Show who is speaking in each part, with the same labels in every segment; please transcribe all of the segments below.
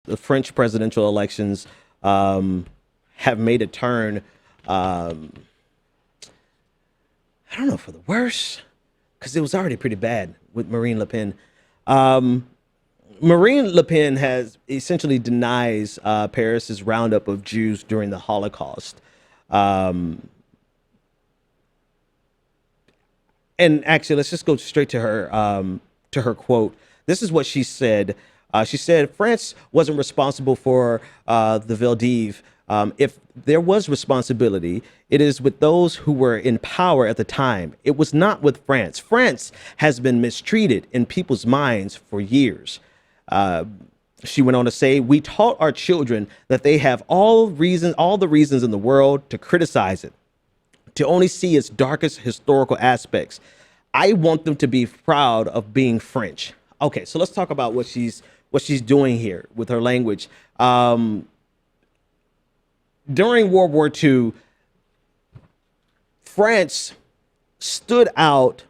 Speaker 1: the French presidential elections have made a turn. I don't know, for the worse, because it was already pretty bad with Marine Le Pen. Marine Le Pen has essentially denies Paris's roundup of Jews during the Holocaust. And actually, let's just go straight to her quote. This is what she said. She said, France wasn't responsible for the Veldiv. If there was responsibility, it is with those who were in power at the time. It was not with France. France has been mistreated in people's minds for years. She went on to say, we taught our children that they have all the reasons in the world to criticize it, to only see its darkest historical aspects. I want them to be proud of being French. Okay, so let's talk about what she's doing here with her language. During World War II, France stood out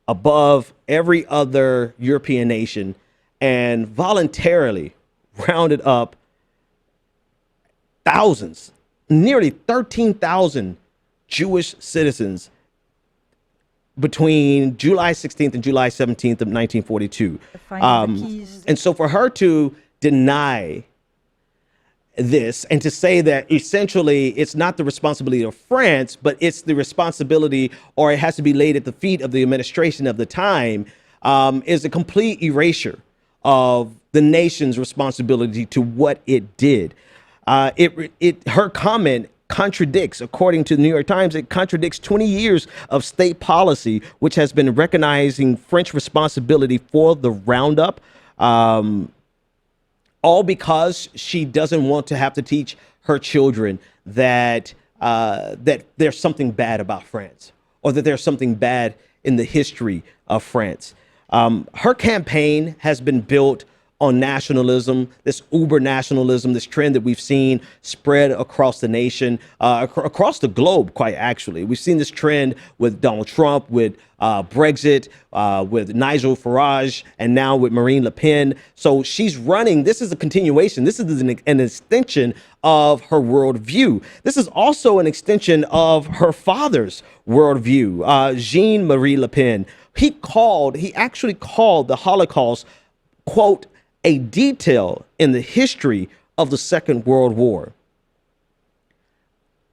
Speaker 1: above every other European nation and voluntarily rounded up thousands, nearly 13,000 Jewish citizens between July 16th and July 17th of 1942. And so for her to deny this and to say that essentially it's not the responsibility of France, but it's the responsibility, or it has to be laid at the feet of the administration of the time, is a complete erasure of the nation's responsibility to what it did. Her comment contradicts, according to the New York Times, it contradicts 20 years of state policy, which has been recognizing French responsibility for the roundup, all because she doesn't want to have to teach her children that that there's something bad about France, or that there's something bad in the history of France. Her campaign has been built on nationalism, this uber nationalism, this trend that we've seen spread across the nation, across the globe, quite actually. We've seen this trend with Donald Trump, with Brexit, with Nigel Farage, and now with Marine Le Pen. So she's running. This is a continuation. This is an extension of her worldview. This is also an extension of her father's worldview. Jean-Marie Le Pen, he actually called the Holocaust, quote, a detail in the history of the Second World War.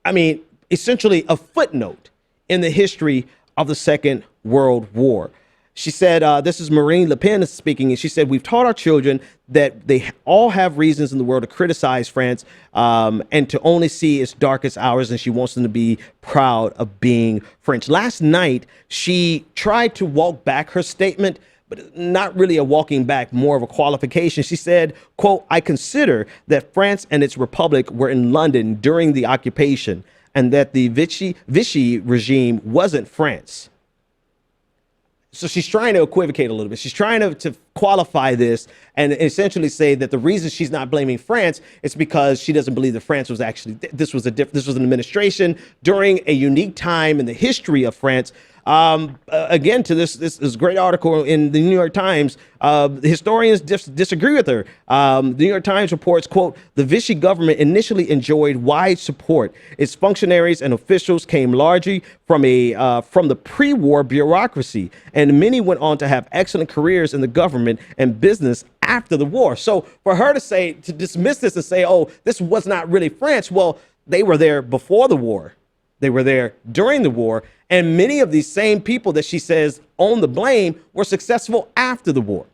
Speaker 1: I mean, essentially a footnote in the history of the Second World War. She said, this is Marine Le Pen speaking, and she said, we've taught our children that they all have reasons in the world to criticize France and to only see its darkest hours, and she wants them to be proud of being French. Last night, she tried to walk back her statement, but not really a walking back, more of a qualification. She said, quote, I consider that France and its republic were in London during the occupation and that the Vichy regime wasn't France. So she's trying to equivocate a little bit. She's trying to qualify this and essentially say that the reason she's not blaming France is because she doesn't believe that France was actually, this was an administration during a unique time in the history of France. Again, to this great article in the New York Times, historians disagree with her. The New York Times reports, quote, the Vichy government initially enjoyed wide support. Its functionaries and officials came largely from the pre-war bureaucracy, and many went on to have excellent careers in the government and business after the war. So for her to dismiss this and say, oh, this was not really France, well, they were there before the war. They were there during the war. And many of these same people that she says own the blame were successful after the war.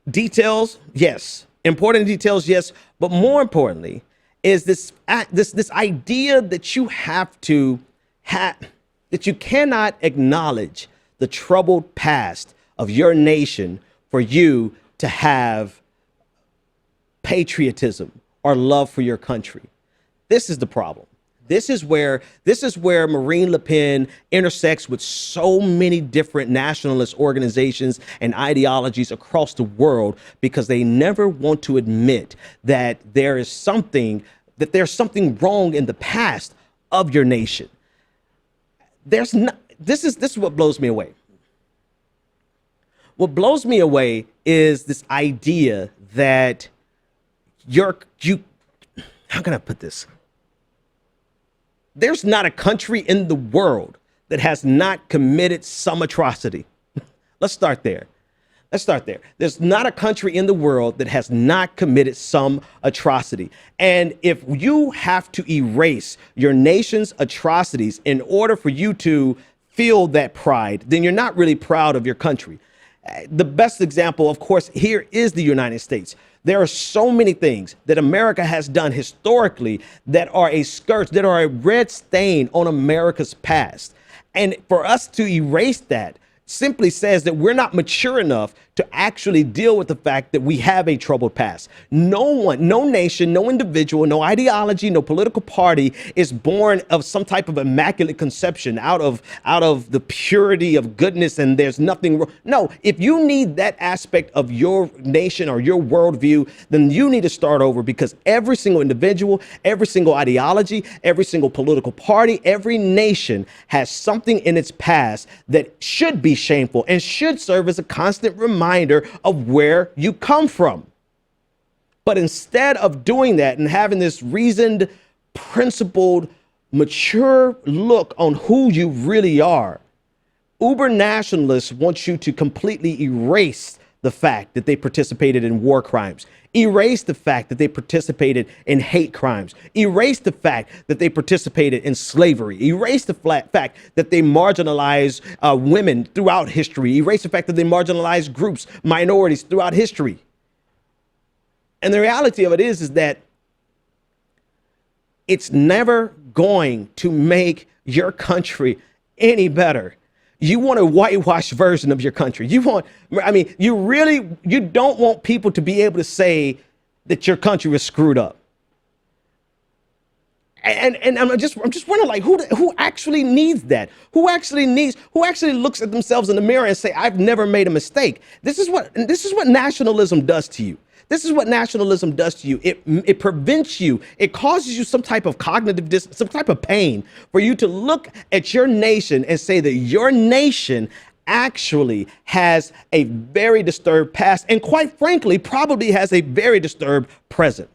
Speaker 1: Details, yes. Important details, yes. But more importantly is this idea that that you cannot acknowledge the troubled past of your nation for you to have patriotism or love for your country. This is the problem. This is where Marine Le Pen intersects with so many different nationalist organizations and ideologies across the world, because they never want to admit that there's something wrong in the past of your nation. This is what blows me away. What blows me away is this idea that how can I put this? There's not a country in the world that has not committed some atrocity. Let's start there. There's not a country in the world that has not committed some atrocity. And if you have to erase your nation's atrocities in order for you to feel that pride, then you're not really proud of your country. The best example, of course, here is the United States. There are so many things that America has done historically that are a scourge, that are a red stain on America's past. And for us to erase that simply says that we're not mature enough to actually deal with the fact that we have a troubled past. No one, no nation, no individual, no ideology, no political party is born of some type of immaculate conception out of the purity of goodness and there's nothing wrong. No, if you need that aspect of your nation or your worldview, then you need to start over, because every single individual, every single ideology, every single political party, every nation has something in its past that should be shameful and should serve as a constant reminder of where you come from. But instead of doing that and having this reasoned, principled, mature look on who you really are, uber nationalists want you to completely erase the fact that they participated in war crimes, erase the fact that they participated in hate crimes, erase the fact that they participated in slavery, erase the fact that they marginalized women throughout history, erase the fact that they marginalized groups, minorities throughout history. And the reality of it is that it's never going to make your country any better. You want a whitewashed version of your country. You don't want people to be able to say that your country was screwed up. And I'm just wondering, like, who actually needs that? Who actually looks at themselves in the mirror and say, I've never made a mistake? This is what nationalism does to you. This is what nationalism does to you. It prevents you. It causes you some type of cognitive some type of pain for you to look at your nation and say that your nation actually has a very disturbed past and, quite frankly, probably has a very disturbed present.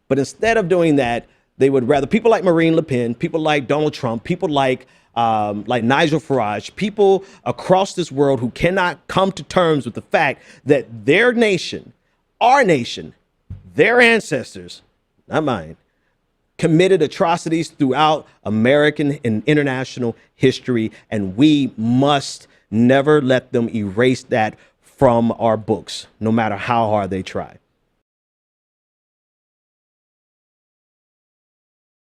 Speaker 1: But instead of doing that, they would rather, people like Marine Le Pen, people like Donald Trump, people like Nigel Farage, people across this world who cannot come to terms with the fact that their nation, our nation, their ancestors, not mine, committed atrocities throughout American and international history, and we must never let them erase that from our books, no matter how hard they try.